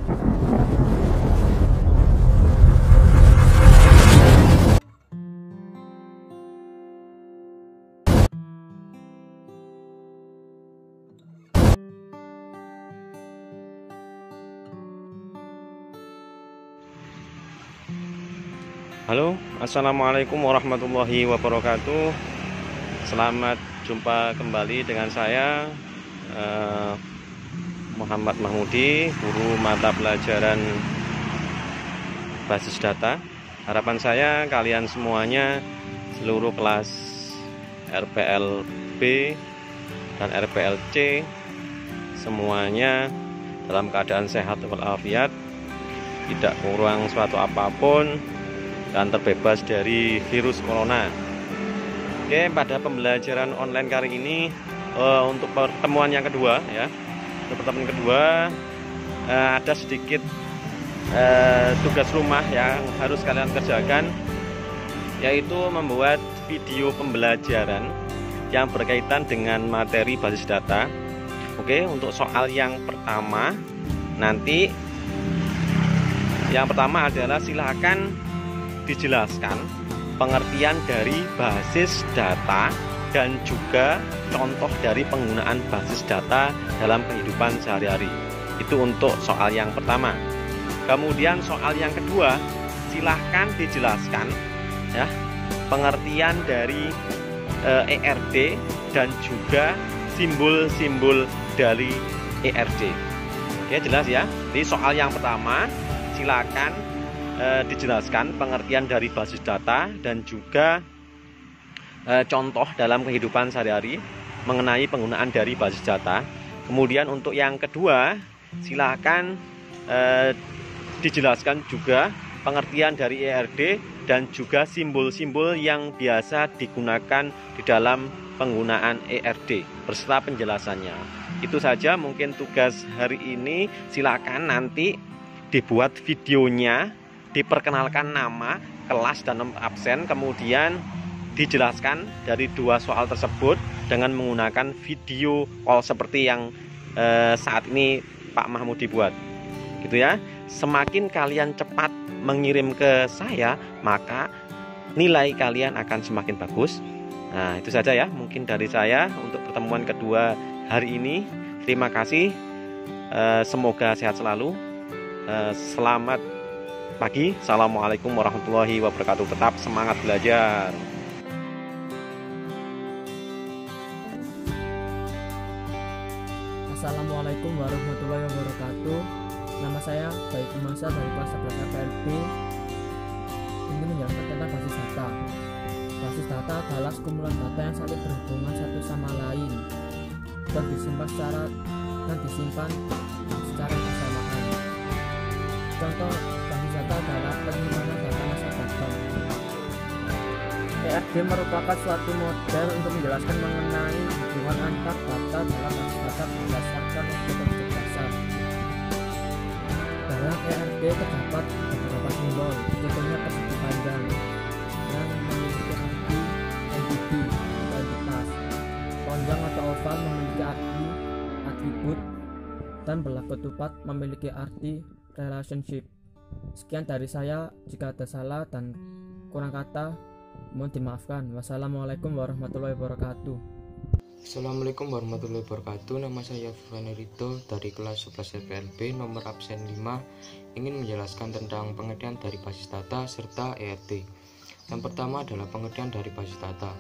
Halo, assalamualaikum warahmatullahi wabarakatuh. Selamat jumpa kembali dengan saya Muhammad Mahmudi, guru mata pelajaran basis data. Harapan saya kalian semuanya, seluruh kelas RPL-B dan RPL-C, semuanya dalam keadaan sehat walafiat, tidak kurang suatu apapun, dan terbebas dari virus corona. Oke, pada pembelajaran online kali ini untuk pertemuan yang kedua ya. Untuk pertemuan kedua ada sedikit tugas rumah yang harus kalian kerjakan, yaitu membuat video pembelajaran yang berkaitan dengan materi basis data. Oke, untuk soal yang pertama nanti, yang pertama adalah silakan dijelaskan pengertian dari basis data dan juga contoh dari penggunaan basis data dalam kehidupan sehari-hari. Itu untuk soal yang pertama. Kemudian soal yang kedua, silahkan dijelaskan ya pengertian dari ERD dan juga simbol-simbol dari ERD. Oke, jelas ya. Di soal yang pertama silakan dijelaskan pengertian dari basis data dan juga contoh dalam kehidupan sehari-hari mengenai penggunaan dari basis data. Kemudian untuk yang kedua, silakan dijelaskan juga pengertian dari ERD dan juga simbol-simbol yang biasa digunakan di dalam penggunaan ERD beserta penjelasannya. Itu saja mungkin tugas hari ini. Silakan nanti dibuat videonya, diperkenalkan nama, kelas, dan nomor absen, kemudian dijelaskan dari dua soal tersebut dengan menggunakan video call seperti yang saat ini Pak Mahmudi buat, gitu ya. Semakin kalian cepat mengirim ke saya, maka nilai kalian akan semakin bagus. Nah, itu saja ya mungkin dari saya untuk pertemuan kedua hari ini. Terima kasih, semoga sehat selalu. Selamat pagi, assalamualaikum warahmatullahi wabarakatuh. Tetap semangat belajar. Assalamualaikum warahmatullahi wabarakatuh. Nama saya Baik Masa dari kelas 11 RPL-B. Ini menjelaskan tentang basis data. Basis data adalah sekumpulan data yang saling berhubungan satu sama lain dan disimpan secara bersamaan. Contoh basis data adalah penyimpanan data nasabah. ERD merupakan suatu model untuk menjelaskan mengenai hubungan antar data dalam basis data berdasarkan objek-objek dasar. Dalam ERD terdapat beberapa simbol, contohnya persegi panjang yang memiliki arti entity atau entitas, lonjong atau oval memiliki arti atribut, dan belah ketupat memiliki arti relationship. Sekian dari saya, jika ada salah dan kurang kata mohon dimaafkan. Wassalamualaikum warahmatullahi wabarakatuh. Assalamualaikum warahmatullahi wabarakatuh. Nama saya Fufani Rito dari kelas 11 RPL-B, nomor absen 5, ingin menjelaskan tentang pengertian dari basis data serta ERD. Yang pertama adalah pengertian dari basis data.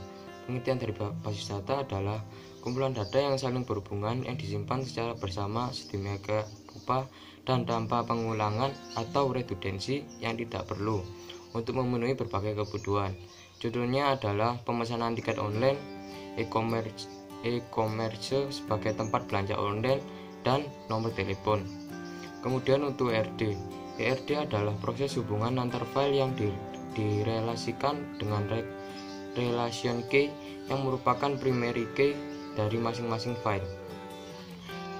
Pengertian dari basis data adalah kumpulan data yang saling berhubungan yang disimpan secara bersama sedemikian rupa dan tanpa pengulangan atau redundansi yang tidak perlu untuk memenuhi berbagai kebutuhan. Contohnya adalah pemesanan tiket online, e-commerce sebagai tempat belanja online, dan nomor telepon. Kemudian untuk ERD adalah proses hubungan antar file yang direlasikan dengan relation key yang merupakan primary key dari masing-masing file.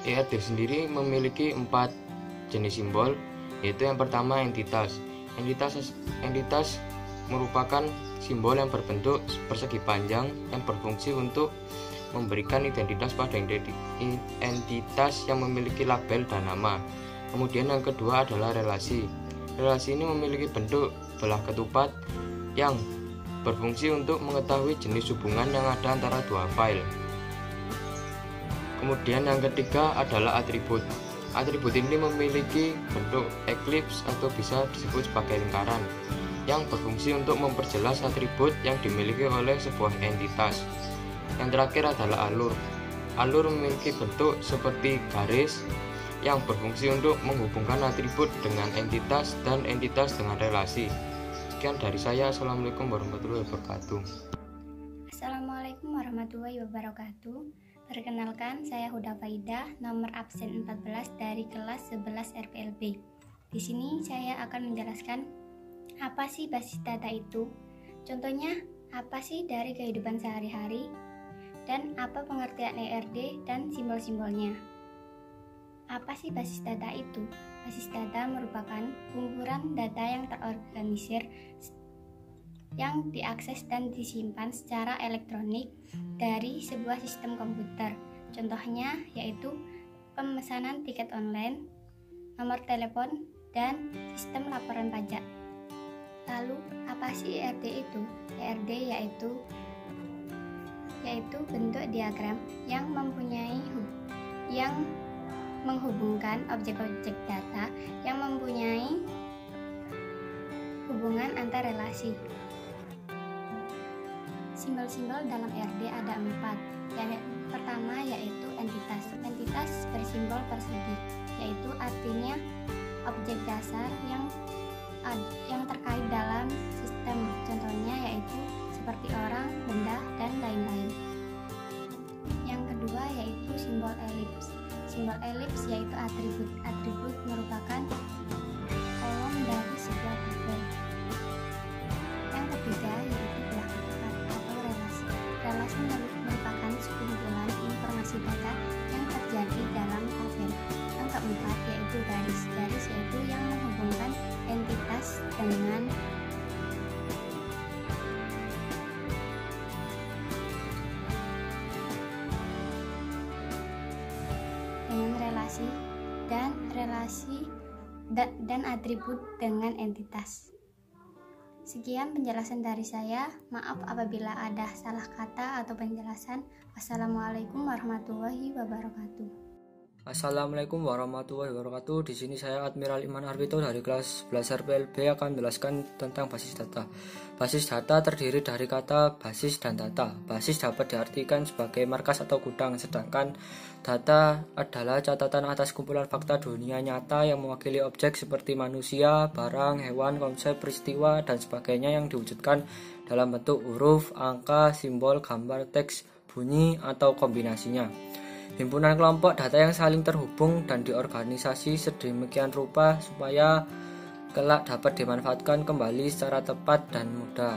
ERD sendiri memiliki 4 jenis simbol, yaitu yang pertama entitas. Entitas merupakan simbol yang berbentuk persegi panjang yang berfungsi untuk memberikan identitas pada entitas yang memiliki label dan nama. Kemudian yang kedua adalah relasi. Relasi ini memiliki bentuk belah ketupat yang berfungsi untuk mengetahui jenis hubungan yang ada antara dua file. Kemudian yang ketiga adalah atribut. Atribut ini memiliki bentuk elips atau bisa disebut sebagai lingkaran yang berfungsi untuk memperjelas atribut yang dimiliki oleh sebuah entitas. Yang terakhir adalah alur. Alur memiliki bentuk seperti garis yang berfungsi untuk menghubungkan atribut dengan entitas dan entitas dengan relasi. Sekian dari saya. Assalamualaikum warahmatullahi wabarakatuh. Assalamualaikum warahmatullahi wabarakatuh. Perkenalkan, saya Huda Faidah, nomor absen 14 dari kelas 11 RPLB. Di sini saya akan menjelaskan apa sih basis data itu, contohnya apa sih dari kehidupan sehari-hari, dan apa pengertian ERD dan simbol-simbolnya. Apa sih basis data itu? Basis data merupakan kumpulan data yang terorganisir yang diakses dan disimpan secara elektronik dari sebuah sistem komputer. Contohnya yaitu pemesanan tiket online, nomor telepon, dan sistem laporan pajak. Lalu, apa sih ERD itu? ERD yaitu bentuk diagram yang menghubungkan objek-objek data yang mempunyai hubungan antar relasi. Simbol-simbol dalam ERD ada 4. Yang pertama yaitu entitas. Entitas bersimbol persegi, yaitu artinya objek dasar yang terkait dalam sistem. Contohnya yaitu seperti orang, benda, dan lain-lain. Yang kedua yaitu simbol elips. Simbol elips yaitu atribut. Atribut merupakan kolom dari sebuah tabel. Yang ketiga yaitu belah ketupat atau relasi. Relasi merupakan sekumpulan informasi data yang terjadi dalam tabel. Yang keempat yaitu garis. Garis yaitu yang menghubungkan entitas dengan relasi dan atribut dengan entitas. Sekian penjelasan dari saya. Maaf apabila ada salah kata atau penjelasan. Wassalamualaikum warahmatullahi wabarakatuh. Assalamualaikum warahmatullahi wabarakatuh. Di sini saya Admiral Iman Arvito dari kelas 11 RPLB akan menjelaskan tentang basis data. Basis data terdiri dari kata basis dan data. Basis dapat diartikan sebagai markas atau gudang, sedangkan data adalah catatan atas kumpulan fakta dunia nyata yang mewakili objek seperti manusia, barang, hewan, konsep, peristiwa, dan sebagainya yang diwujudkan dalam bentuk huruf, angka, simbol, gambar, teks, bunyi, atau kombinasinya. Himpunan kelompok data yang saling terhubung dan diorganisasi sedemikian rupa supaya kelak dapat dimanfaatkan kembali secara tepat dan mudah.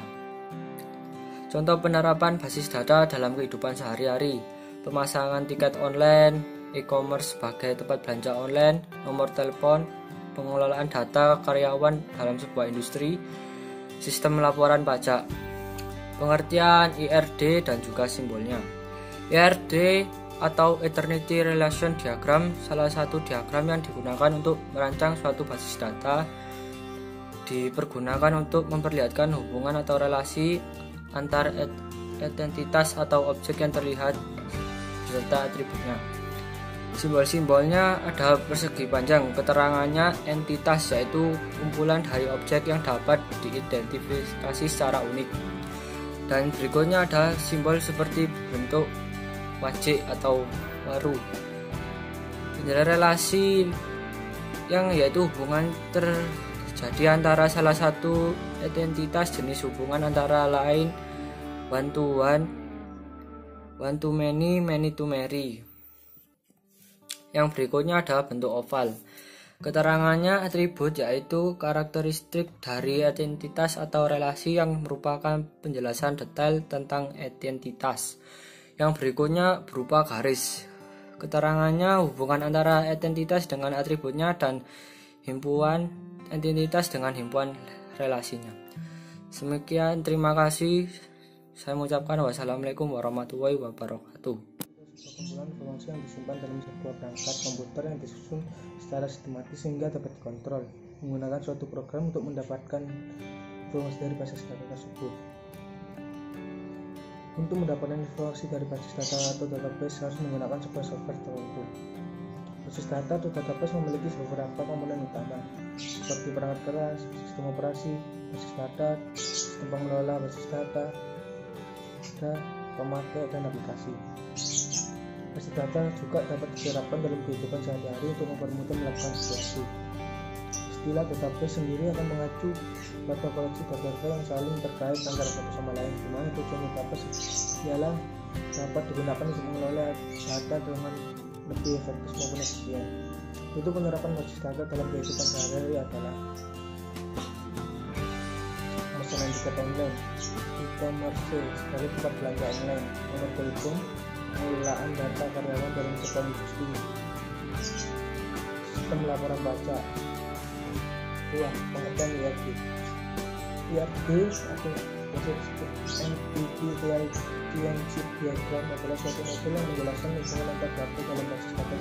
Contoh penerapan basis data dalam kehidupan sehari-hari: pemasangan tiket online, e-commerce sebagai tempat belanja online, nomor telepon, pengelolaan data karyawan dalam sebuah industri, sistem laporan pajak. Pengertian ERD dan juga simbolnya. ERD atau Eternity Relation Diagram salah satu diagram yang digunakan untuk merancang suatu basis data. Dipergunakan untuk memperlihatkan hubungan atau relasi antar entitas atau objek yang terlihat beserta atributnya. Simbol-simbolnya ada persegi panjang. Keterangannya entitas yaitu kumpulan dari objek yang dapat diidentifikasi secara unik. Dan berikutnya ada simbol seperti bentuk wajik atau waru. Penjelasan relasi yang yaitu hubungan terjadi antara salah satu entitas, jenis hubungan antara lain one to many, many to many. Yang berikutnya ada bentuk oval. Keterangannya atribut yaitu karakteristik dari entitas atau relasi yang merupakan penjelasan detail tentang entitas. Yang berikutnya berupa garis. Keterangannya hubungan antara entitas dengan atributnya dan himpunan entitas dengan himpunan relasinya. Sekian, terima kasih. Saya mengucapkan wassalamualaikum warahmatullahi wabarakatuh. Kumpulan informasi yang disimpan dalam sebuah perangkat komputer yang disusun secara sistematis sehingga dapat dikontrol menggunakan suatu program untuk mendapatkan informasi dari basis data tersebut. Untuk mendapatkan informasi dari basis data atau database harus menggunakan sebuah software tertentu. Basis data atau database memiliki beberapa komponen utama, seperti perangkat keras, sistem operasi, basis data, sistem pengelola basis data, pemakai, dan aplikasi. Basis data juga dapat diterapkan dalam kehidupan sehari-hari untuk mempermudah melakukan sesuatu. Istilah database sendiri akan mengacu pada koleksi data yang saling terkait antara satu sama lain, di mana tujuan database ialah dapat digunakan untuk mengelola data dengan lebih efektif maupun efisien. Untuk penerapan basis data dalam kehidupan sehari-hari adalah pemesanan tiket online, e-commerce sebagai tempat belanja online, nomor telepon, pengelolaan data karyawan dalam sebuah industri, sistem laporan baca. Pengertian IRD. IRD atau biasa disebut Entity Relationship Diagram adalah suatu model yang menjelaskan hubungan antar data dalam basis data.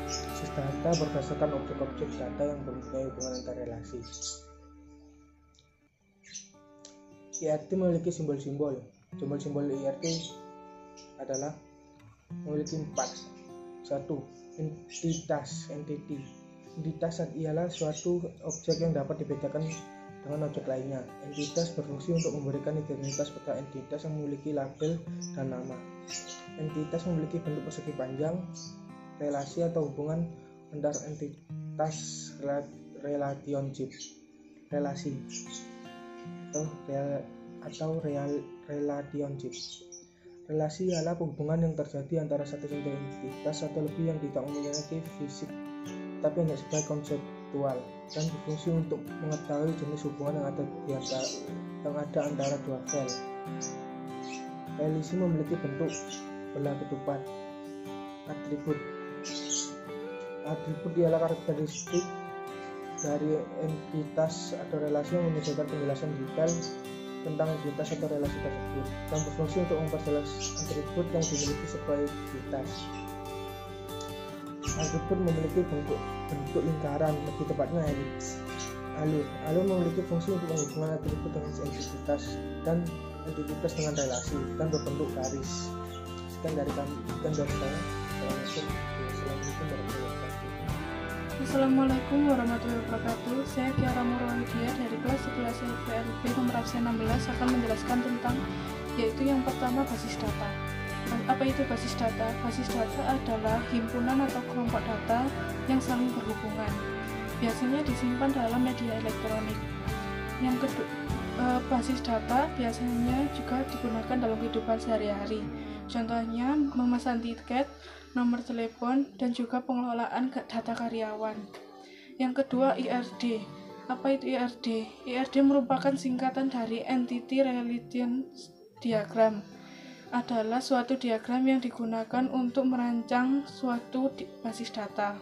Basis data berdasarkan objek-objek data yang mempunyai hubungan antar relasi. IRD memiliki simbol-simbol. Simbol-simbol IRD adalah memiliki 4. 1. Entitas. Entitas ialah suatu objek yang dapat dibedakan dengan objek lainnya. Entitas berfungsi untuk memberikan identitas pada entitas yang memiliki label dan nama. Entitas memiliki bentuk persegi panjang. Relasi atau hubungan antar entitas relationship. Relasi atau relationship. Relasi ialah hubungan yang terjadi antara satu entitas atau lebih yang tidak memiliki fisik tapi hanya sebagai konseptual dan berfungsi untuk mengetahui jenis hubungan yang ada antara dua file. Relasi memiliki bentuk belah ketupat. Atribut ialah karakteristik dari entitas atau relasi yang menyediakan penjelasan detail tentang entitas atau relasi tersebut dan berfungsi untuk memperjelas atribut yang dimiliki sebuah entitas. Atribut memiliki bentuk lingkaran, lebih tepatnya elips. Alur memiliki fungsi untuk menghubungkan atribut dengan entitas dan entitas dengan relasi dan berbentuk garis. Sekian dari saya. Assalamualaikum warahmatullahi wabarakatuh. Saya Kiara Murwahidia dari kelas 11 LPLB nomor absen 16 akan menjelaskan tentang yaitu yang pertama basis data. Apa itu basis data? Basis data adalah himpunan atau kelompok data yang saling berhubungan. Biasanya disimpan dalam media elektronik. Yang kedua, basis data biasanya juga digunakan dalam kehidupan sehari-hari. Contohnya memesan tiket, nomor telepon, dan juga pengelolaan data karyawan. Yang kedua, IRD. Apa itu IRD? IRD merupakan singkatan dari Entity Relations Diagram. Adalah suatu diagram yang digunakan untuk merancang suatu basis data.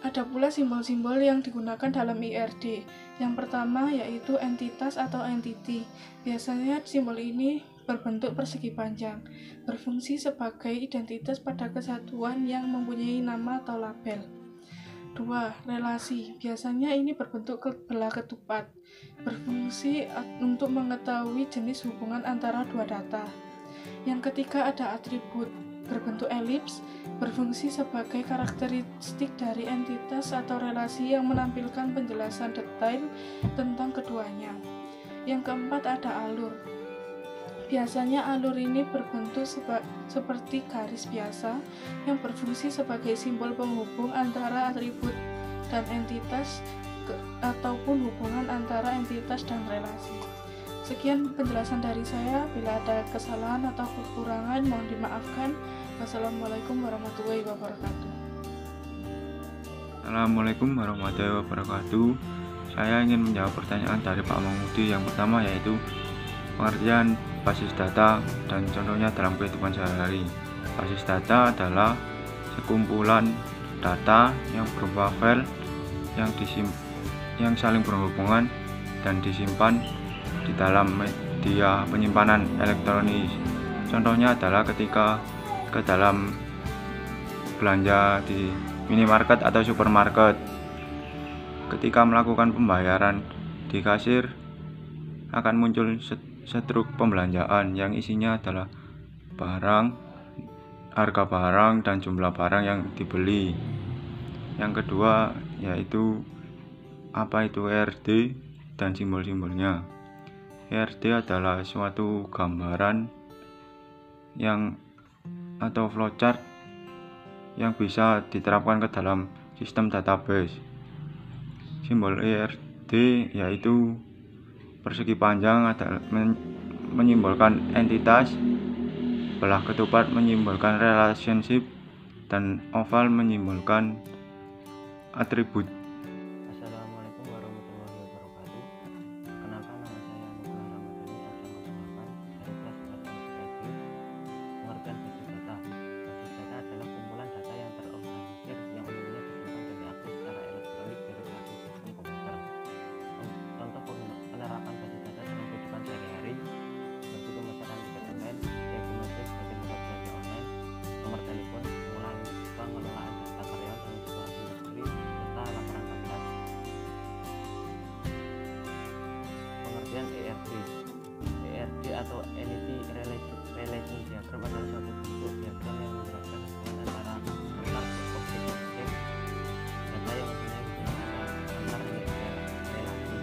Ada pula simbol-simbol yang digunakan dalam IRD. Yang pertama yaitu entitas atau entity. Biasanya simbol ini berbentuk persegi panjang, berfungsi sebagai identitas pada kesatuan yang mempunyai nama atau label. 2. Relasi. Biasanya ini berbentuk belah ketupat, berfungsi untuk mengetahui jenis hubungan antara dua data. Yang ketiga ada atribut, berbentuk elips, berfungsi sebagai karakteristik dari entitas atau relasi yang menampilkan penjelasan detail tentang keduanya. Yang keempat ada alur. Biasanya alur ini berbentuk seperti garis biasa yang berfungsi sebagai simbol penghubung antara atribut dan entitas ataupun hubungan antara entitas dan relasi. Sekian penjelasan dari saya. Bila ada kesalahan atau kekurangan mohon dimaafkan. Wassalamualaikum warahmatullahi wabarakatuh. Assalamualaikum warahmatullahi wabarakatuh. Saya ingin menjawab pertanyaan dari Pak Mangudi. Yang pertama yaitu pengertian basis data dan contohnya dalam kehidupan sehari-hari. Basis data adalah sekumpulan data yang berupa file yang saling berhubungan dan disimpan di dalam media penyimpanan elektronik Contohnya adalah ketika ke dalam belanja di minimarket atau supermarket. Ketika melakukan pembayaran di kasir akan muncul struk pembelanjaan yang isinya adalah barang, harga barang, dan jumlah barang yang dibeli. Yang kedua yaitu apa itu ERD dan simbol-simbolnya. ERD adalah suatu gambaran atau flowchart yang bisa diterapkan ke dalam sistem database. Simbol ERD yaitu persegi panjang adalah menyimbolkan entitas, belah ketupat menyimbolkan relationship, dan oval menyimbolkan atribut. Assalamualaikum warahmatullahi wabarakatuh. Kenalkan, nama saya Nugraha Ramadhani dari kelas 11 SPLB. Pengertian basis data. Basis data adalah kumpulan data yang terorganisir yang umumnya disimpan dan diakses secara elektronik dari berbagai sistem komputer. Contoh penerapan basis data dalam kehidupan sehari-hari seperti pemesanan tiket online, diagnosis sebagai tempat belanja online, nomor telepon, pengelolaan data karyawan dalam sebuah industri, serta laporan pajak. Pengertian ERD. ERD atau Entity Relation Diagram adalah suatu bentuk diagram yang menjelaskan hubungan antara objek-objek data yang mempunyai hubungan antar relasi.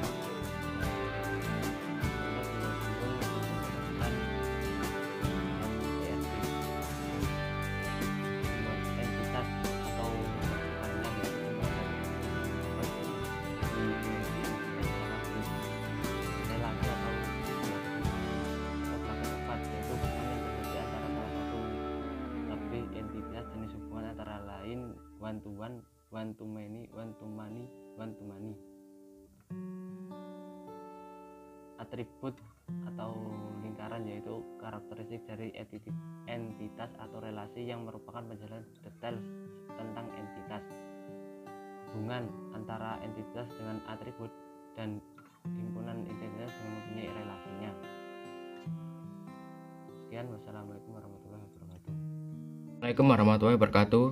Entitas atau relasi atau tepat, yaitu hubungan yang terjadi antara salah satu lebih entitas jenis hubungan antara lain one to one, one to many, one to many, one to many. Atribut atau lingkaran yaitu karakteristik dari entitas atau relasi yang merupakan penjelasan detail tentang entitas. Hubungan antara entitas dengan atribut dan himpunan entitas yang mempunyai relasinya. Sekian, wassalamualaikum warahmatullahi wabarakatuh. Assalamualaikum warahmatullahi wabarakatuh.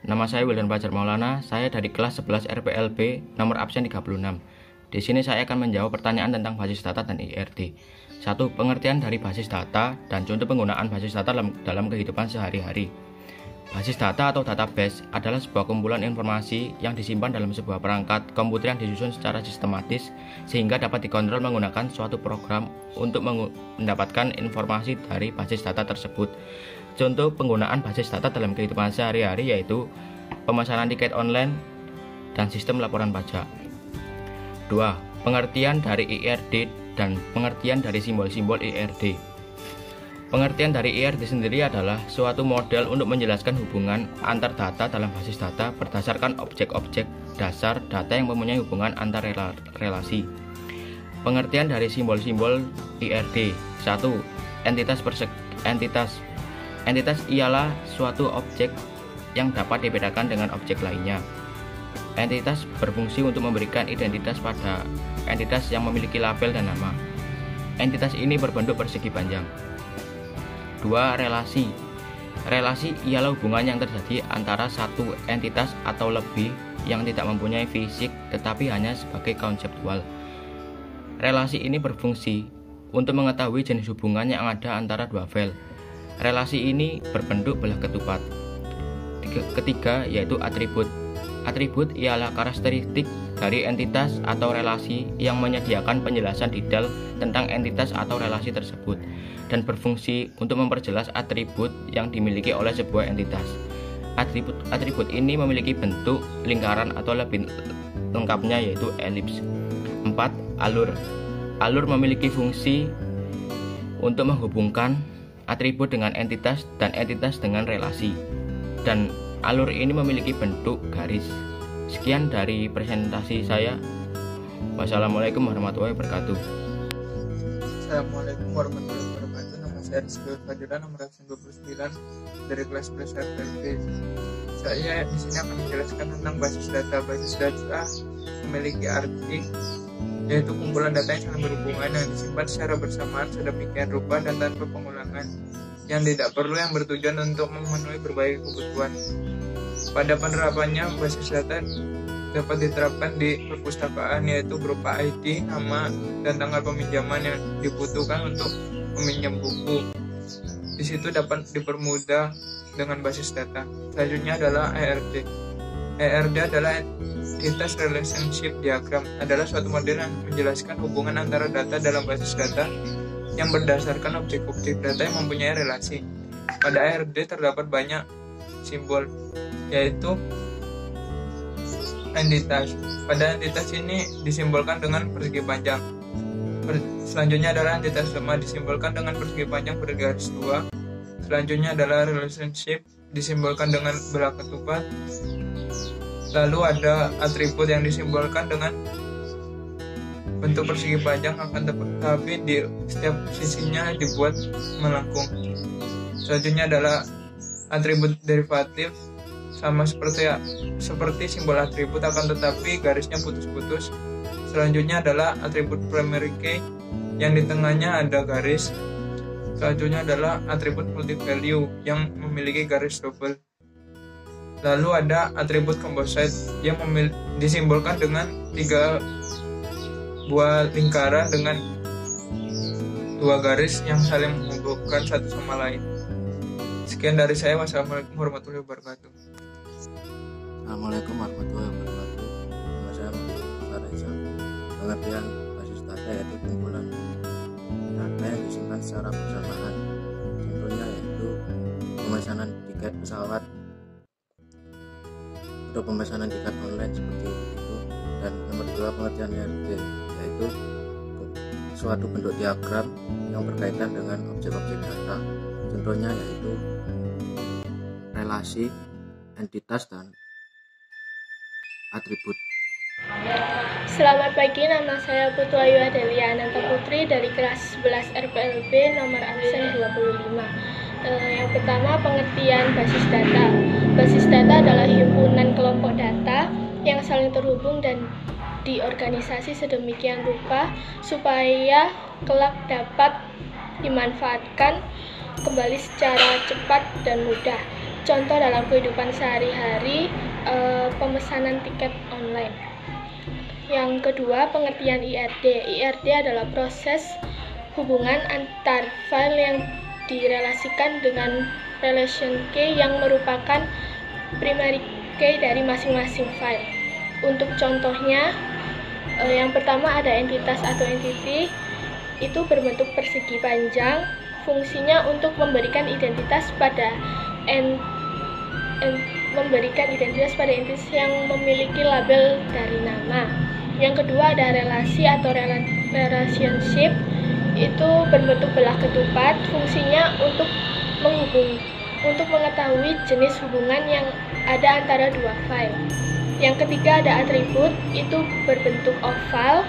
Nama saya Wildan Fajar Maulana. Saya dari kelas 11 RPLB, nomor absen 36. Di sini saya akan menjawab pertanyaan tentang basis data dan ERD. 1. Pengertian dari basis data dan contoh penggunaan basis data dalam kehidupan sehari-hari. Basis data atau database adalah sebuah kumpulan informasi yang disimpan dalam sebuah perangkat komputer yang disusun secara sistematis sehingga dapat dikontrol menggunakan suatu program untuk mendapatkan informasi dari basis data tersebut. Contoh penggunaan basis data dalam kehidupan sehari-hari yaitu pemesanan tiket online dan sistem laporan pajak. 2. Pengertian dari ERD dan pengertian dari simbol-simbol ERD. Pengertian dari ERD sendiri adalah suatu model untuk menjelaskan hubungan antar data dalam basis data berdasarkan objek-objek dasar data yang mempunyai hubungan antar relasi. Pengertian dari simbol-simbol ERD. 1. Entitas ialah suatu objek yang dapat dibedakan dengan objek lainnya. Entitas berfungsi untuk memberikan identitas pada entitas yang memiliki label dan nama. Entitas ini berbentuk persegi panjang. 2. Relasi ialah hubungan yang terjadi antara satu entitas atau lebih yang tidak mempunyai fisik tetapi hanya sebagai konseptual. Relasi ini berfungsi untuk mengetahui jenis hubungan yang ada antara dua file. Relasi ini berbentuk belah ketupat. Ketiga yaitu atribut. Atribut ialah karakteristik dari entitas atau relasi yang menyediakan penjelasan detail tentang entitas atau relasi tersebut dan berfungsi untuk memperjelas atribut yang dimiliki oleh sebuah entitas. Atribut ini memiliki bentuk lingkaran atau lebih lengkapnya yaitu elips. 4. Alur memiliki fungsi untuk menghubungkan atribut dengan entitas dan entitas dengan relasi, dan alur ini memiliki bentuk garis. Sekian dari presentasi saya. Wassalamualaikum warahmatullahi wabarakatuh. Assalamualaikum warahmatullahi wabarakatuh. Nama saya Rizky Fadila, nomor absen 29 dari kelas 11 RPLB. Saya di sini akan menjelaskan tentang basis data. Basis data memiliki arti yaitu kumpulan data yang saling berhubungan yang disimpan secara bersamaan sedemikian rupa dan tanpa pengulangan, yang tidak perlu yang bertujuan untuk memenuhi berbagai kebutuhan. Pada penerapannya, basis data dapat diterapkan di perpustakaan, yaitu berupa ID, nama, dan tanggal peminjaman yang dibutuhkan untuk meminjam buku. Di situ dapat dipermudah dengan basis data. Selanjutnya adalah ERD. ERD adalah Entitas Relationship Diagram, adalah suatu model yang menjelaskan hubungan antara data dalam basis data yang berdasarkan objek-objek data yang mempunyai relasi. Pada ERD terdapat banyak simbol, yaitu entitas. Pada entitas ini disimbolkan dengan persegi panjang. Selanjutnya adalah entitas lemah, disimbolkan dengan persegi panjang bergaris 2. Selanjutnya adalah relationship, disimbolkan dengan belah ketupat. Lalu ada atribut yang disimbolkan dengan bentuk persegi panjang, akan tetapi di setiap sisinya dibuat melengkung. Selanjutnya adalah atribut derivatif, sama seperti simbol atribut, akan tetapi garisnya putus-putus. Selanjutnya adalah atribut primary key, yang di tengahnya ada garis. Selanjutnya adalah atribut multi value yang memiliki garis double. Lalu ada atribut composite yang disimbolkan dengan 3 buah lingkaran dengan 2 garis yang saling menghubungkan satu sama lain. Sekian dari saya. Wassalamualaikum warahmatullahi wabarakatuh. Assalamualaikum warahmatullahi wabarakatuh. Nama saya Muhammad Reza. Pengertian basis data yaitu kumpulan data yang disimpan secara bersamaan. Contohnya yaitu pemesanan tiket pesawat atau pemesanan tiket online seperti itu. Dan nomor 2, pengertian ERD yaitu suatu bentuk diagram yang berkaitan dengan objek-objek data. Contohnya yaitu relasi, entitas, dan atribut. Selamat pagi, nama saya Putu Ayu Adelia Ananta Putri dari kelas 11 RPLB nomor absen 25. Yang pertama, pengertian basis data. Basis data adalah himpunan kelompok data yang saling terhubung dan diorganisasi sedemikian rupa supaya kelak dapat dimanfaatkan kembali secara cepat dan mudah. Contoh dalam kehidupan sehari-hari, pemesanan tiket online. Yang kedua, pengertian IRD. IRD adalah proses hubungan antar file yang direlasikan dengan relation key yang merupakan primary key dari masing-masing file. Untuk contohnya, yang pertama ada entitas atau entity, itu berbentuk persegi panjang, fungsinya untuk memberikan identitas pada entitas yang memiliki label dari nama. Yang kedua ada relasi atau relationship, itu berbentuk belah ketupat, fungsinya untuk mengetahui jenis hubungan yang ada antara dua file. Yang ketiga ada atribut, itu berbentuk oval,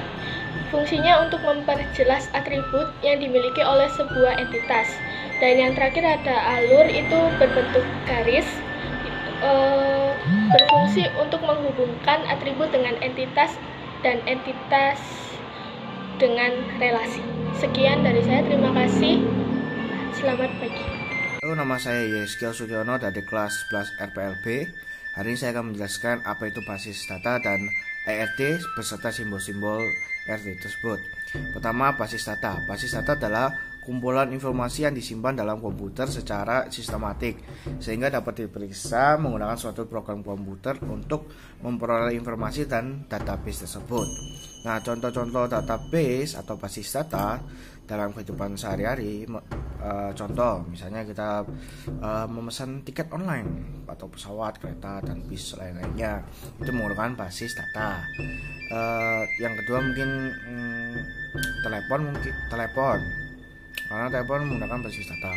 fungsinya untuk memperjelas atribut yang dimiliki oleh sebuah entitas. Dan yang terakhir ada alur, itu berbentuk garis, berfungsi untuk menghubungkan atribut dengan entitas dan entitas dengan relasi. Sekian dari saya, terima kasih. Selamat pagi. Halo, nama saya Yeskia Suryono dari kelas 11 RPLB. Hari ini saya akan menjelaskan apa itu basis data dan ERD beserta simbol-simbol ERD tersebut. Pertama, basis data. Basis data adalah kumpulan informasi yang disimpan dalam komputer secara sistematik sehingga dapat diperiksa menggunakan suatu program komputer untuk memperoleh informasi dan database tersebut. Nah, contoh-contoh database atau basis data dalam kehidupan sehari-hari, contoh misalnya kita memesan tiket online atau pesawat, kereta, dan bis lain-lainnya, itu menggunakan basis data. Yang kedua mungkin telepon, karena telepon menggunakan basis data.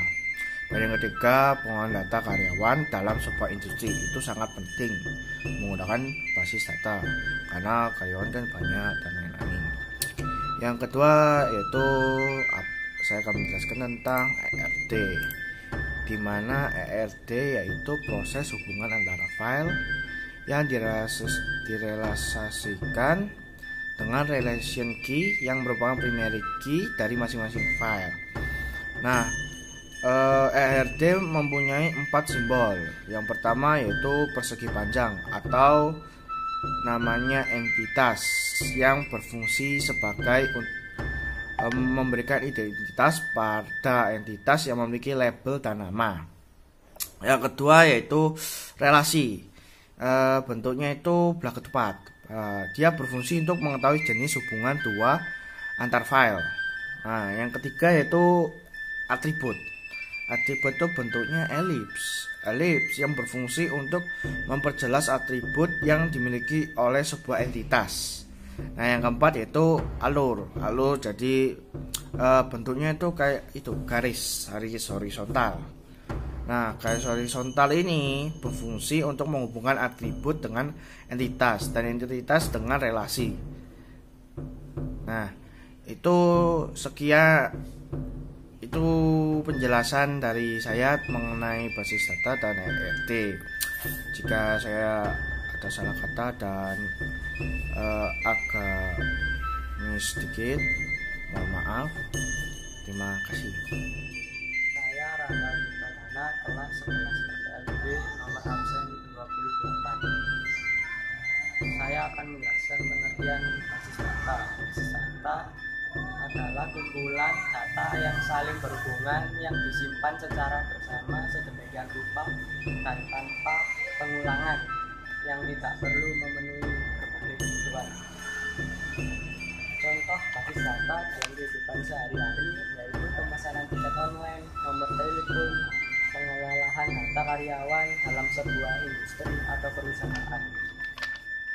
Dan yang ketiga, pengolahan data karyawan dalam sebuah industri, itu sangat penting menggunakan basis data karena karyawan kan banyak dan lain-lain. Yang kedua yaitu saya akan menjelaskan tentang ERD, di mana ERD yaitu proses hubungan antara file yang direlasasikan dengan relation key yang merupakan primary key dari masing-masing file. Nah, ERD mempunyai 4 simbol. Yang pertama yaitu persegi panjang atau namanya entitas yang berfungsi sebagai memberikan identitas pada entitas yang memiliki label dan nama. Yang kedua yaitu relasi. Bentuknya itu belah ketupat. Dia berfungsi untuk mengetahui jenis hubungan dua antar file. Nah, yang ketiga yaitu atribut. Atribut itu bentuknya elips. Elips yang berfungsi untuk memperjelas atribut yang dimiliki oleh sebuah entitas. Nah, yang keempat yaitu alur. Alur jadi bentuknya itu kayak itu garis horizontal. Nah, garis horizontal ini berfungsi untuk menghubungkan atribut dengan entitas dan entitas dengan relasi. Nah, itu penjelasan dari saya mengenai basis data dan ERD. Jika saya ada salah kata dan agak miss sedikit, mohon maaf. Terima kasih. Saya Rangga Witanana, kelas 11 RPLB, nomor absen 28. Saya akan menjelaskan pengertian basis data. Basis data adalah kumpulan data yang saling berhubungan yang disimpan secara bersama sedemikian rupa dan tanpa pengulangan yang tidak perlu memenuhi berbagai kebutuhan. Contoh basis data dalam kehidupan sehari-hari yaitu pemesanan tiket online, nomor telepon, pengelolaan data karyawan dalam sebuah industri atau perusahaan.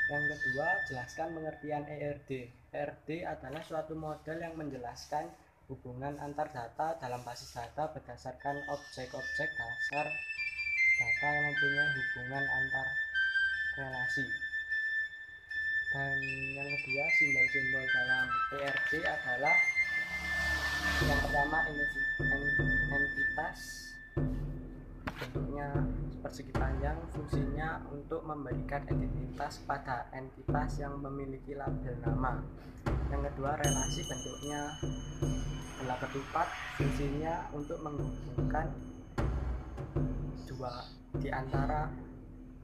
Yang kedua, jelaskan pengertian ERD. ERD adalah suatu model yang menjelaskan hubungan antar data dalam basis data berdasarkan objek-objek dasar data yang mempunyai hubungan antar relasi. Dan yang kedua, simbol-simbol dalam ERD adalah yang pertama entitas, bentuknya persegi panjang, fungsinya untuk memberikan identitas pada entitas yang memiliki label nama. Yang kedua, relasi, bentuknya belah ketupat, fungsinya untuk menghubungkan dua di antara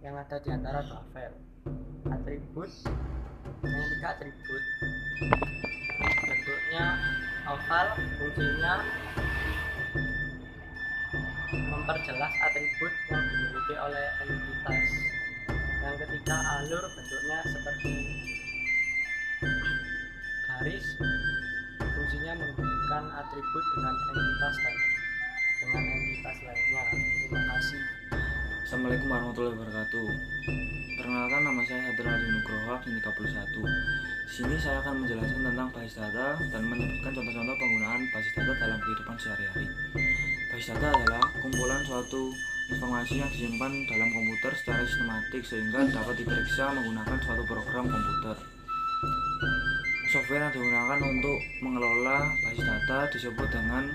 yang ada di antara dua file. Atribut, yang ketiga atribut, bentuknya oval, fungsinya memperjelas atribut yang dimiliki oleh entitas. Yang ketiga alur, bentuknya seperti garis, fungsinya menghubungkan atribut dengan entitas dan dengan entitas lainnya. Terima kasih. Assalamualaikum warahmatullahi wabarakatuh. Perkenalkan, nama saya Hadra Nugroho, absen 31. Di sini saya akan menjelaskan tentang basis data dan menyebutkan contoh-contoh penggunaan basis data dalam kehidupan sehari-hari. Basis data adalah kumpulan suatu informasi yang disimpan dalam komputer secara sistematik sehingga dapat diperiksa menggunakan suatu program komputer. Software yang digunakan untuk mengelola basis data disebut dengan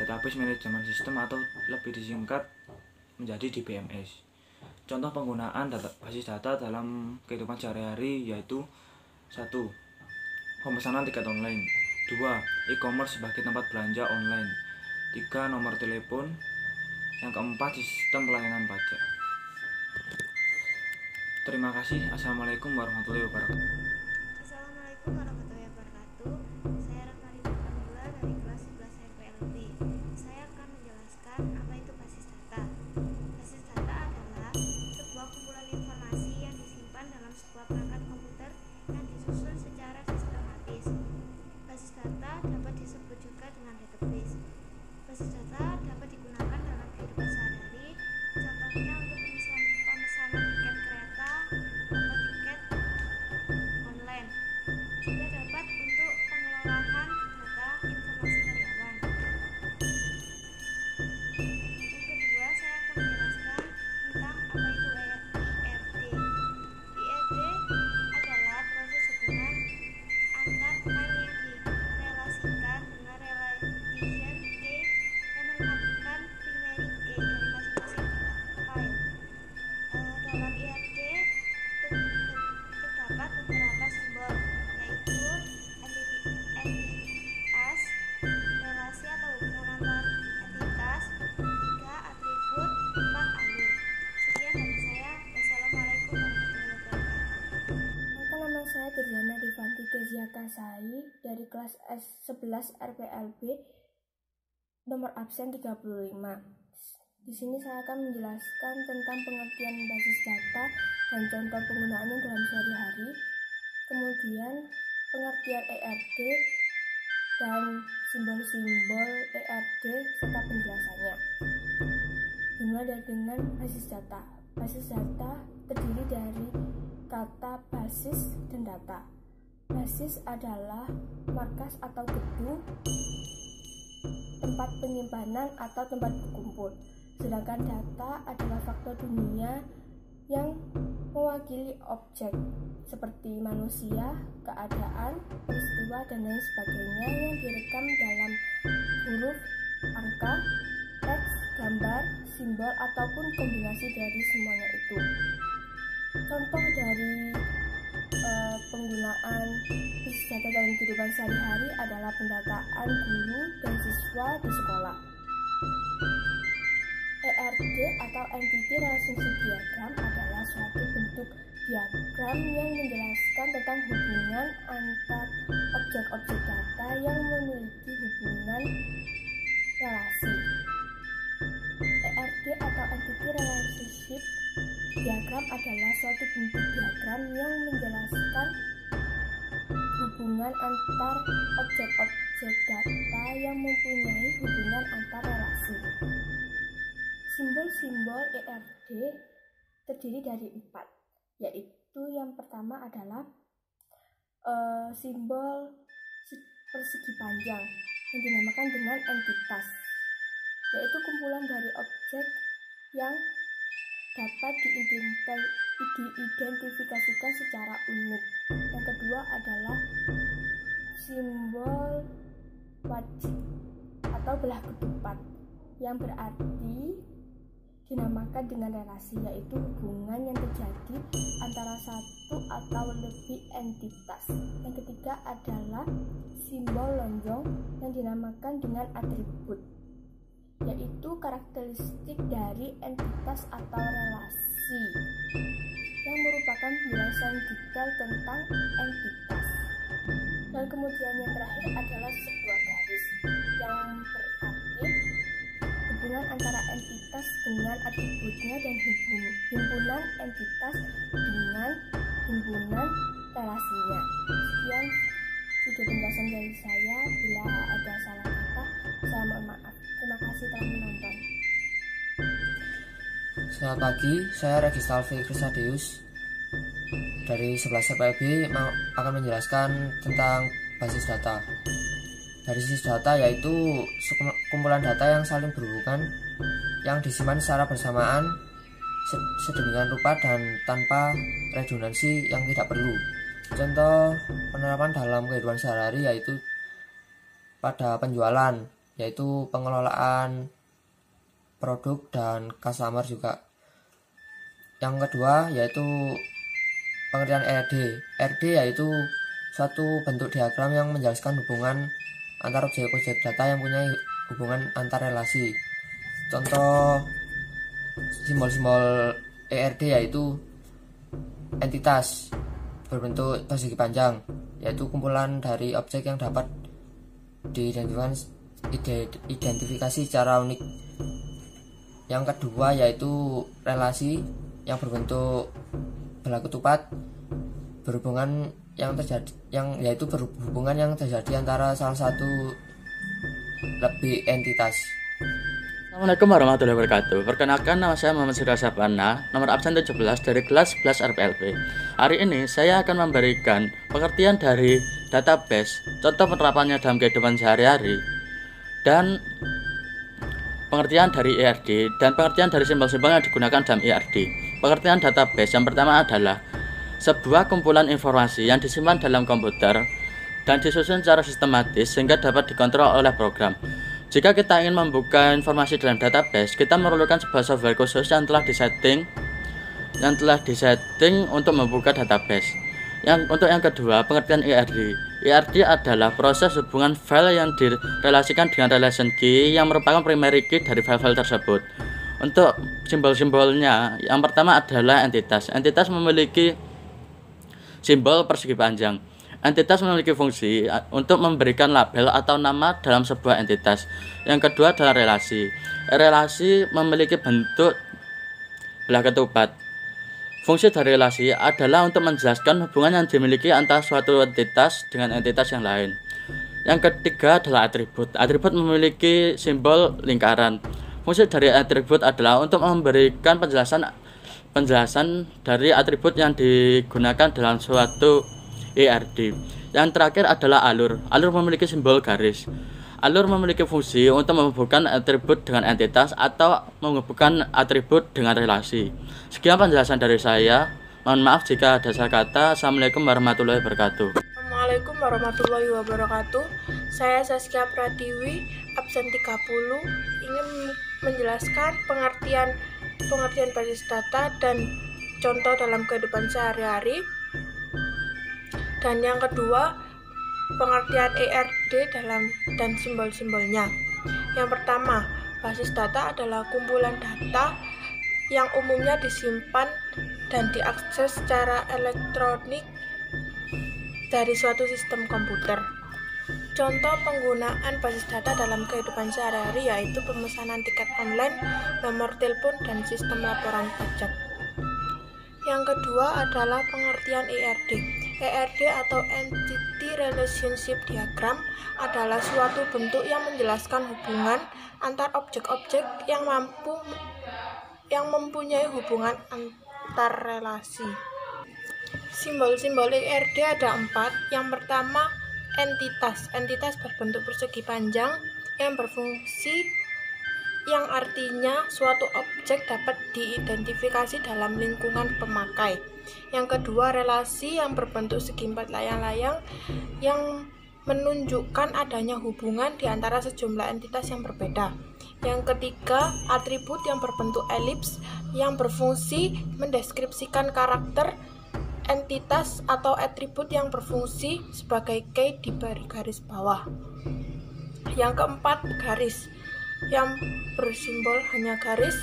Database Management System atau lebih disingkat menjadi DBMS. Contoh penggunaan basis data dalam kehidupan sehari-hari yaitu 1. Pemesanan tiket online. 2. E-commerce sebagai tempat belanja online. 3. Nomor telepon. Yang keempat, sistem pelayanan pajak. Terima kasih. Assalamualaikum warahmatullahi wabarakatuh. Assalamualaikum warahmatullahi wabarakatuh. Saya Rafari Pramila dari kelas 11 RPLB. Saya akan menjelaskan apa itu basis data. Basis data adalah sebuah kumpulan informasi yang disimpan dalam sebuah perangkat komputer yang disusun secara sistematis. Basis data dapat disebut juga dengan database. Basis data dapat digunakan dalam kehidupan sehari-hari, contohnya untuk pemesanan tiket kereta atau tiket online. Juga dapat untuk pengelolaan data informasi karyawan. Yang kedua, saya akan menjelaskan tentang apa itu IRD. IRD dari kelas 11 RPLB nomor absen 35. Di sini saya akan menjelaskan tentang pengertian basis data dan contoh penggunaannya dalam sehari-hari, kemudian pengertian ERD dan simbol-simbol ERD serta penjelasannya. Dimulai dengan basis data. Basis data terdiri dari kata basis dan data. Basis adalah markas atau gedung, tempat penyimpanan atau tempat berkumpul. Sedangkan data adalah faktor dunia yang mewakili objek seperti manusia, keadaan, peristiwa, dan lain sebagainya yang direkam dalam huruf, angka, teks, gambar, simbol, ataupun kombinasi dari semuanya itu. Contoh dari penggunaan basis data dalam kehidupan sehari-hari adalah pendataan guru dan siswa di sekolah. ERD atau Entity Relationship Diagram adalah suatu bentuk diagram yang menjelaskan tentang hubungan antar objek-objek data yang memiliki hubungan relasi. ERD atau Entity Relationship Diagram adalah suatu bentuk diagram yang menjelaskan hubungan antar objek-objek data yang mempunyai hubungan antar relasi. Simbol-simbol ERD terdiri dari 4, yaitu yang pertama adalah simbol persegi panjang yang dinamakan dengan entitas, yaitu kumpulan dari objek yang dapat diidentifikasikan secara unik. Yang kedua adalah simbol wajib atau belah ketupat yang berarti dinamakan dengan relasi, yaitu hubungan yang terjadi antara satu atau lebih entitas. Yang ketiga adalah simbol lonjong yang dinamakan dengan atribut, yaitu karakteristik dari entitas atau relasi yang merupakan penjelasan detail tentang entitas. Dan kemudian yang terakhir adalah sebuah garis yang berarti hubungan antara entitas dengan atributnya dan himpunan entitas dengan himpunan relasinya. Sekian video penjelasan dari saya. Bila ada salah kata, saya mohon maaf. Terima kasih telah menonton. Selamat pagi, saya Regista Alfi Krisnadeus dari 11 RPLB akan menjelaskan tentang basis data. Basis data yaitu kumpulan data yang saling berhubungan yang disimpan secara bersamaan sedemikian rupa dan tanpa redundansi yang tidak perlu. Contoh penerapan dalam kehidupan sehari-hari yaitu pada penjualan, yaitu pengelolaan produk dan customer juga. Yang kedua yaitu pengertian ERD. ERD yaitu suatu bentuk diagram yang menjelaskan hubungan antar objek-objek data yang punya hubungan antar relasi. Contoh simbol-simbol ERD yaitu entitas berbentuk persegi panjang, yaitu kumpulan dari objek yang dapat diidentifikasi secara unik. Yang kedua yaitu relasi yang berbentuk belah ketupat berhubungan yang terjadi antara salah satu lebih entitas. Assalamualaikum warahmatullahi wabarakatuh. Perkenalkan, nama saya Muhammad Sirah Sabana, nomor absen 17 dari kelas 11 RPLB. Hari ini saya akan memberikan pengertian dari database, contoh penerapannya dalam kehidupan sehari-hari, dan pengertian dari ERD, dan pengertian dari simbol-simbol yang digunakan dalam ERD. Pengertian database yang pertama adalah sebuah kumpulan informasi yang disimpan dalam komputer dan disusun secara sistematis sehingga dapat dikontrol oleh program. Jika kita ingin membuka informasi dalam database, kita memerlukan sebuah software khusus yang telah disetting untuk membuka database. Untuk yang kedua, pengertian ERD. ERD adalah proses hubungan file yang direlasikan dengan relation key yang merupakan primary key dari file-file tersebut. Untuk simbol-simbolnya, yang pertama adalah entitas. Entitas memiliki simbol persegi panjang. Entitas memiliki fungsi untuk memberikan label atau nama dalam sebuah entitas. Yang kedua adalah relasi. Relasi memiliki bentuk belah ketupat. Fungsi dari relasi adalah untuk menjelaskan hubungan yang dimiliki antara suatu entitas dengan entitas yang lain. Yang ketiga adalah atribut. Atribut memiliki simbol lingkaran. Fungsi dari atribut adalah untuk memberikan penjelasan dari atribut yang digunakan dalam suatu ERD. Yang terakhir adalah alur. Alur memiliki simbol garis. Alur memiliki fungsi untuk menghubungkan atribut dengan entitas atau menghubungkan atribut dengan relasi. Sekian penjelasan dari saya. Mohon maaf jika ada salah kata. Assalamualaikum warahmatullahi wabarakatuh. Assalamualaikum warahmatullahi wabarakatuh. Saya Saskia Pratiwi, absen 30, ingin menjelaskan pengertian basis data dan contoh dalam kehidupan sehari-hari. Dan yang kedua, pengertian ERD dan simbol-simbolnya. Yang pertama, basis data adalah kumpulan data yang umumnya disimpan dan diakses secara elektronik dari suatu sistem komputer. Contoh penggunaan basis data dalam kehidupan sehari-hari yaitu pemesanan tiket online, nomor telepon, dan sistem laporan pajak. Yang kedua adalah pengertian ERD. ERD atau Entity Relationship Diagram adalah suatu bentuk yang menjelaskan hubungan antar objek-objek yang mempunyai hubungan antar relasi. Simbol-simbol ERD ada 4. Yang pertama, entitas. Entitas berbentuk persegi panjang yang berfungsi, yang artinya suatu objek dapat diidentifikasi dalam lingkungan pemakai. Yang kedua, relasi yang berbentuk segi 4 layang-layang yang menunjukkan adanya hubungan di antara sejumlah entitas yang berbeda. Yang ketiga, atribut yang berbentuk elips yang berfungsi mendeskripsikan karakter entitas atau atribut yang berfungsi sebagai key di garis bawah. Yang keempat, garis yang bersimbol hanya garis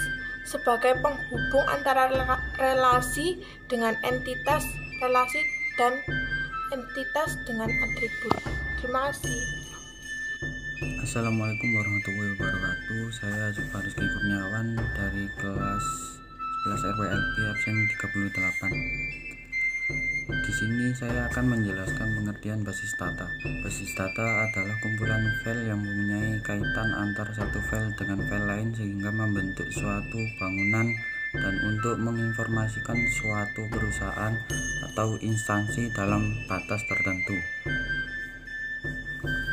sebagai penghubung antara relasi dengan entitas, relasi dan entitas dengan atribut. Terima kasih. Assalamualaikum warahmatullahi wabarakatuh. Saya Zulfar Rizky Kurniawan dari kelas 11 RWLB absen 38. Di sini saya akan menjelaskan pengertian basis data. Basis data adalah kumpulan file yang mempunyai kaitan antara satu file dengan file lain sehingga membentuk suatu bangunan dan untuk menginformasikan suatu perusahaan atau instansi dalam batas tertentu.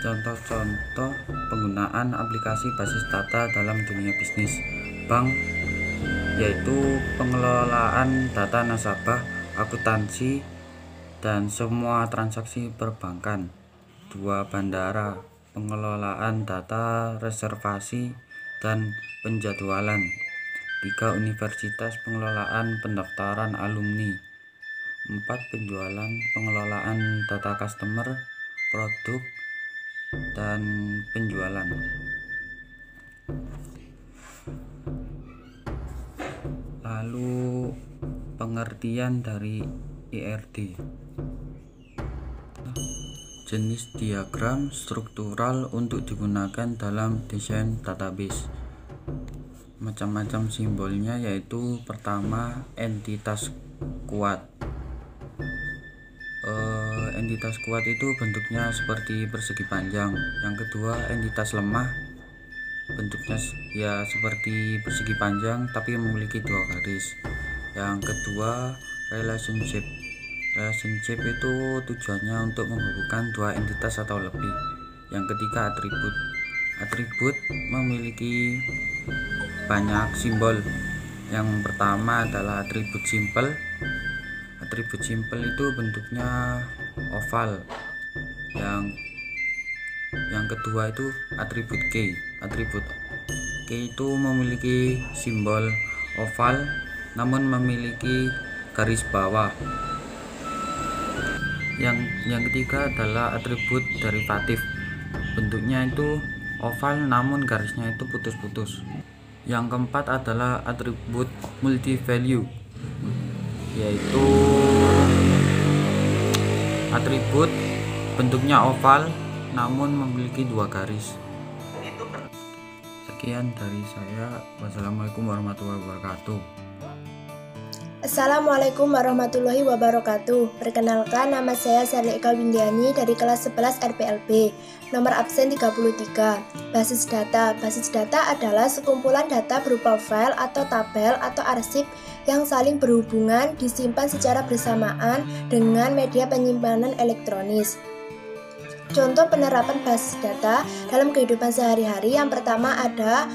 Contoh-contoh penggunaan aplikasi basis data dalam dunia bisnis bank yaitu pengelolaan data nasabah, akuntansi, dan semua transaksi perbankan. 2. Bandara, pengelolaan data reservasi dan penjadwalan. 3. Universitas, pengelolaan pendaftaran alumni. 4. Penjualan, pengelolaan data customer, produk, dan penjualan. Lalu pengertian dari ERD. Jenis diagram struktural untuk digunakan dalam desain database. Macam-macam simbolnya yaitu pertama entitas kuat. Entitas kuat itu bentuknya seperti persegi panjang. Yang kedua entitas lemah, bentuknya ya seperti persegi panjang tapi memiliki 2 garis. Yang kedua relationship. Relationship itu tujuannya untuk menghubungkan 2 entitas atau lebih. Yang ketiga atribut. Atribut memiliki banyak simbol. Yang pertama adalah atribut simple. Atribut simple itu bentuknya oval. Yang kedua itu atribut key. Atribut key itu memiliki simbol oval namun memiliki garis bawah. Yang ketiga adalah atribut derivatif. Bentuknya itu oval namun garisnya itu putus-putus. Yang keempat adalah atribut multi value, yaitu atribut bentuknya oval namun memiliki 2 garis. Sekian dari saya. Wassalamualaikum warahmatullahi wabarakatuh. Assalamualaikum warahmatullahi wabarakatuh. Perkenalkan, nama saya Sari Eka Windiani dari kelas 11 RPLB, nomor absen 33. Basis data. Basis data adalah sekumpulan data berupa file atau tabel atau arsip yang saling berhubungan, disimpan secara bersamaan dengan media penyimpanan elektronis. Contoh penerapan basis data dalam kehidupan sehari-hari, yang pertama ada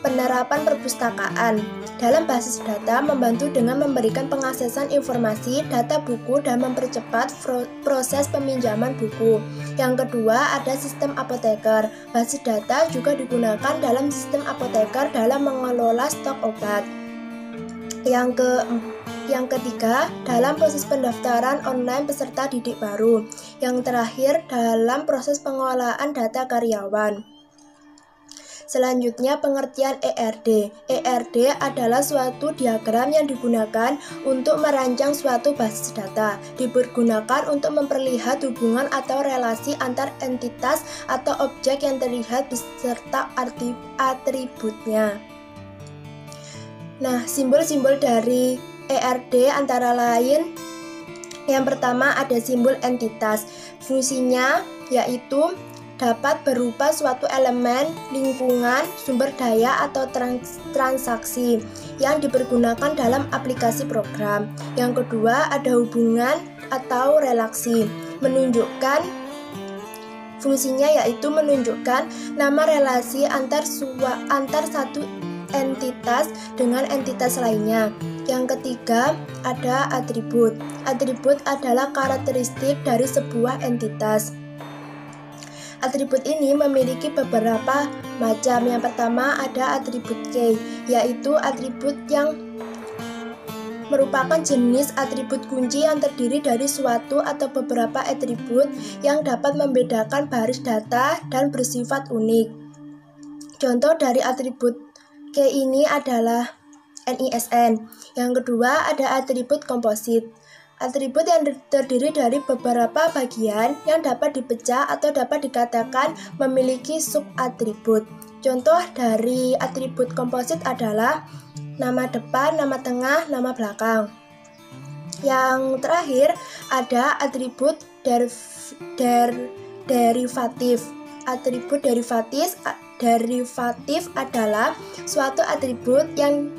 penerapan perpustakaan. Dalam basis data membantu dengan memberikan pengaksesan informasi, data buku, dan mempercepat proses peminjaman buku. Yang kedua ada sistem apoteker. Basis data juga digunakan dalam sistem apoteker dalam mengelola stok obat. Yang ketiga, dalam proses pendaftaran online peserta didik baru. Yang terakhir, dalam proses pengolahan data karyawan. Selanjutnya, pengertian ERD. ERD adalah suatu diagram yang digunakan untuk merancang suatu basis data. Dipergunakan untuk memperlihat hubungan atau relasi antar entitas atau objek yang terlihat beserta atributnya. Nah, simbol-simbol dari ERD antara lain, yang pertama ada simbol entitas. Fungsinya yaitu dapat berupa suatu elemen, lingkungan, sumber daya, atau transaksi yang dipergunakan dalam aplikasi program. Yang kedua ada hubungan atau relasi. Fungsinya yaitu menunjukkan nama relasi antar satu entitas dengan entitas lainnya. Yang ketiga ada atribut. Atribut adalah karakteristik dari sebuah entitas. Atribut ini memiliki beberapa macam. Yang pertama ada atribut key, yaitu atribut yang merupakan jenis atribut kunci yang terdiri dari suatu atau beberapa atribut yang dapat membedakan baris data dan bersifat unik. Contoh dari atribut key ini adalah NISN. Yang kedua ada atribut komposit. Atribut yang terdiri dari beberapa bagian yang dapat dipecah atau dapat dikatakan memiliki subatribut. Contoh dari atribut komposit adalah nama depan, nama tengah, nama belakang. Yang terakhir ada atribut derivatif. Atribut derivatif adalah suatu atribut yang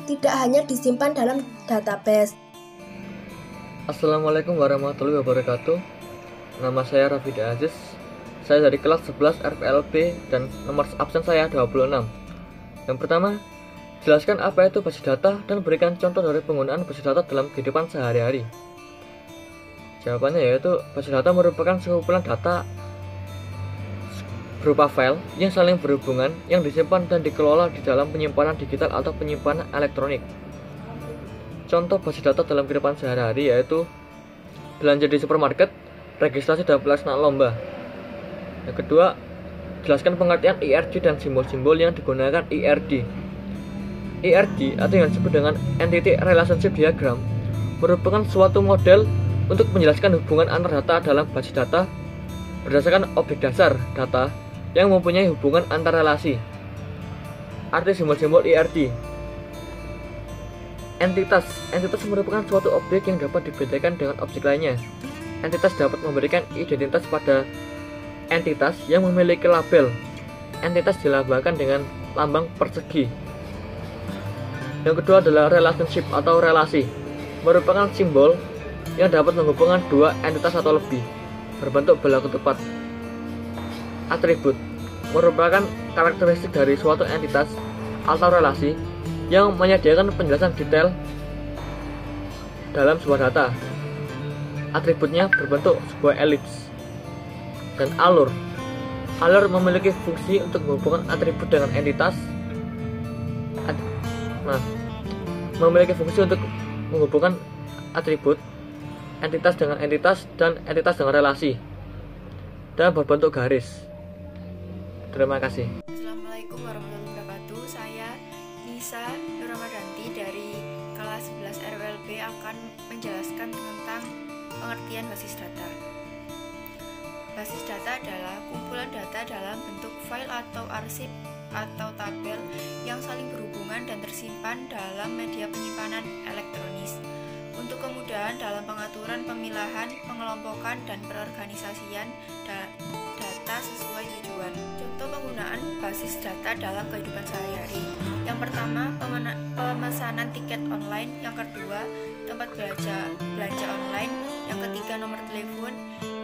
tidak hanya disimpan dalam database. Assalamualaikum warahmatullahi wabarakatuh. Nama saya Rafida Aziz. Saya dari kelas 11 RPLB dan nomor absen saya 26. Yang pertama, jelaskan apa itu basis data dan berikan contoh dari penggunaan basis data dalam kehidupan sehari-hari. Jawabannya yaitu basis data merupakan sekumpulan data berupa file yang saling berhubungan yang disimpan dan dikelola di dalam penyimpanan digital atau penyimpanan elektronik. Contoh basis data dalam kehidupan sehari-hari yaitu belanja di supermarket, registrasi dan pelaksanaan lomba. Yang kedua, jelaskan pengertian ERD dan simbol-simbol yang digunakan ERD. ERD atau yang disebut dengan Entity Relationship Diagram merupakan suatu model untuk menjelaskan hubungan antar data dalam basis data berdasarkan objek dasar data yang mempunyai hubungan antar relasi. Arti simbol-simbol ERD. Entitas merupakan suatu objek yang dapat dibedakan dengan objek lainnya. Entitas dapat memberikan identitas pada entitas yang memiliki label. Entitas dilambangkan dengan lambang persegi. Yang kedua adalah relationship atau relasi. Merupakan simbol yang dapat menghubungkan dua entitas atau lebih berbentuk berlaku tepat. Atribut merupakan karakteristik dari suatu entitas atau relasi yang menyediakan penjelasan detail dalam sebuah data. Atributnya berbentuk sebuah elips. Dan alur memiliki fungsi untuk menghubungkan atribut dengan entitas. Memiliki fungsi untuk menghubungkan atribut, entitas dengan entitas, dan entitas dengan relasi, dan berbentuk garis. Terima kasih. Assalamualaikum warahmatullahi wabarakatuh. Saya Nisa Nuramadanti dari kelas 11 RWLB akan menjelaskan tentang Pengertian basis data. Basis data adalah kumpulan data dalam bentuk file atau arsip atau tabel yang saling berhubungan dan tersimpan dalam media penyimpanan elektronis. Untuk kemudahan dalam pengaturan pemilahan, pengelompokan, dan perorganisasian data sesuai tujuan. Contoh penggunaan basis data dalam kehidupan sehari-hari. Yang pertama, pemesanan tiket online. Yang kedua, tempat belanja online. Yang ketiga, nomor telepon.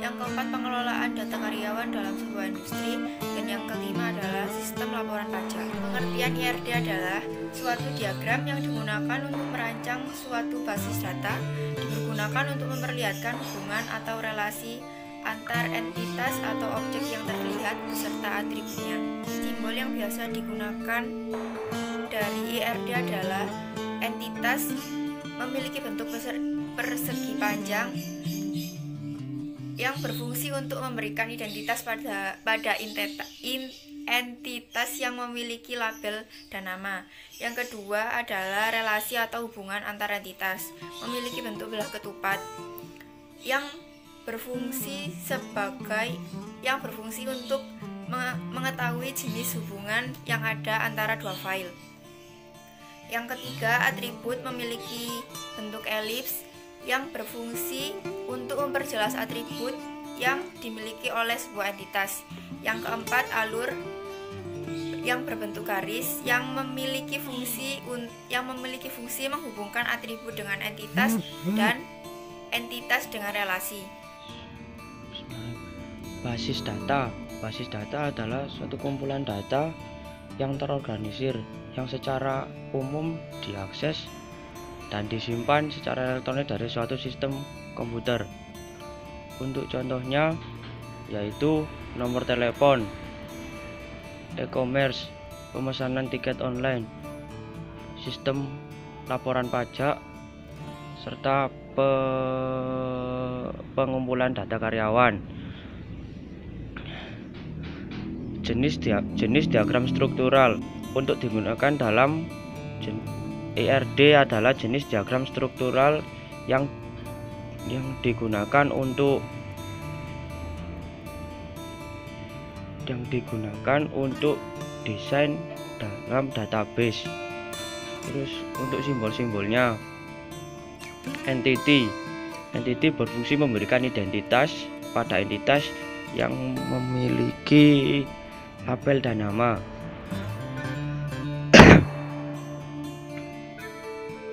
Yang keempat, pengelolaan data karyawan dalam sebuah industri. Dan yang kelima adalah sistem laporan pajak. Pengertian IRD adalah suatu diagram yang digunakan untuk merancang suatu basis data, digunakan untuk memperlihatkan hubungan atau relasi antar entitas atau objek yang terlihat beserta atributnya. Simbol yang biasa digunakan dari IRD adalah entitas memiliki bentuk persegi panjang yang berfungsi untuk memberikan identitas pada entitas yang memiliki label dan nama. Yang kedua adalah relasi atau hubungan antar entitas, memiliki bentuk belah ketupat yang berfungsi untuk mengetahui jenis hubungan yang ada antara dua file. Yang ketiga, atribut memiliki bentuk elips yang berfungsi untuk memperjelas atribut yang dimiliki oleh sebuah entitas. Yang keempat, alur yang berbentuk garis yang memiliki fungsi menghubungkan atribut dengan entitas dan entitas dengan relasi. Basis data. Basis data adalah suatu kumpulan data yang terorganisir yang secara umum diakses dan disimpan secara elektronik dari suatu sistem komputer. Untuk contohnya yaitu nomor telepon, e-commerce, pemesanan tiket online, sistem laporan pajak, serta pengumpulan data karyawan. Jenis diagram struktural untuk digunakan dalam IRD adalah jenis diagram struktural yang digunakan untuk desain dalam database. Terus untuk simbol-simbolnya, entity berfungsi memberikan identitas pada entitas yang memiliki label dan nama.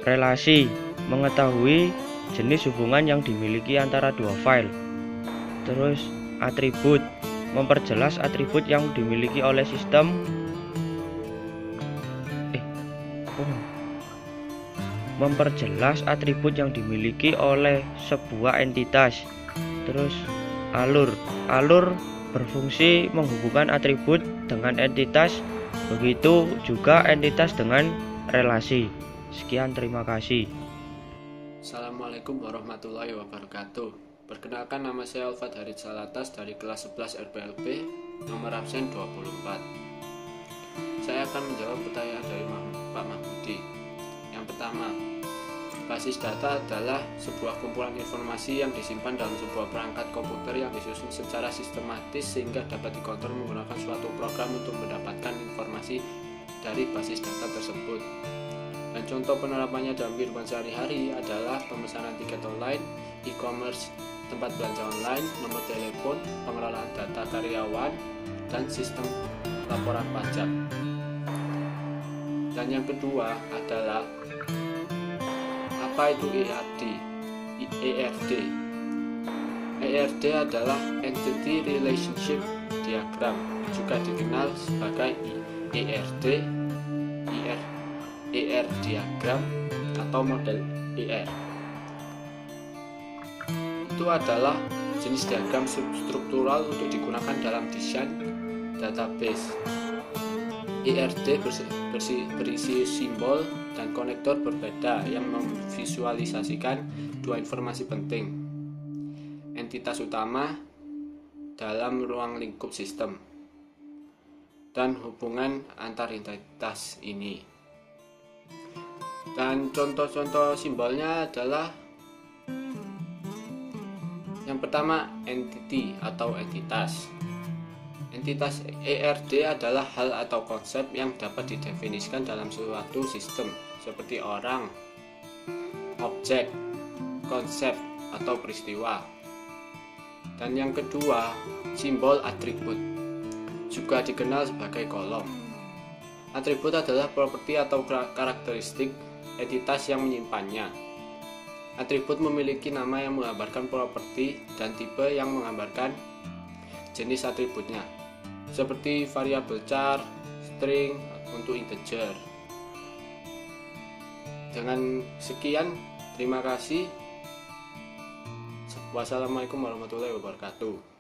Relasi mengetahui jenis hubungan yang dimiliki antara dua file. Terus atribut memperjelas atribut yang dimiliki oleh sistem memperjelas atribut yang dimiliki oleh sebuah entitas. Terus alur berfungsi menghubungkan atribut dengan entitas, begitu juga entitas dengan relasi. Sekian, terima kasih. Assalamualaikum warahmatullahi wabarakatuh. Perkenalkan, nama saya Alfat Harid Salatas dari kelas 11 RPLB, nomor absen 24. Saya akan menjawab pertanyaan dari Pak Mahmudi. Yang pertama, basis data adalah sebuah kumpulan informasi yang disimpan dalam sebuah perangkat komputer yang disusun secara sistematis sehingga dapat dikontrol menggunakan suatu program untuk mendapatkan informasi dari basis data tersebut. Dan contoh penerapannya dalam kehidupan sehari-hari adalah pemesanan tiket online, e-commerce, tempat belanja online, nomor telepon, pengelolaan data karyawan, dan sistem laporan pajak. Dan yang kedua adalah apa itu ERD? ERD adalah Entity Relationship Diagram, juga dikenal sebagai ER diagram atau model ER. Itu adalah jenis diagram struktural untuk digunakan dalam desain database. ERD berisi simbol dan konektor berbeda yang memvisualisasikan dua informasi penting: entitas utama dalam ruang lingkup sistem dan hubungan antar entitas ini. Dan contoh-contoh simbolnya adalah Yang pertama, entity atau entitas. Entitas ERD adalah hal atau konsep yang dapat didefinisikan dalam suatu sistem, seperti orang, objek, konsep, atau peristiwa. Dan yang kedua, simbol atribut, juga dikenal sebagai kolom. Atribut adalah properti atau karakteristik entitas yang menyimpannya. Atribut memiliki nama yang menggambarkan properti dan tipe yang menggambarkan jenis atributnya, seperti variabel char, string untuk integer. Dengan sekian, terima kasih. Wassalamualaikum warahmatullahi wabarakatuh.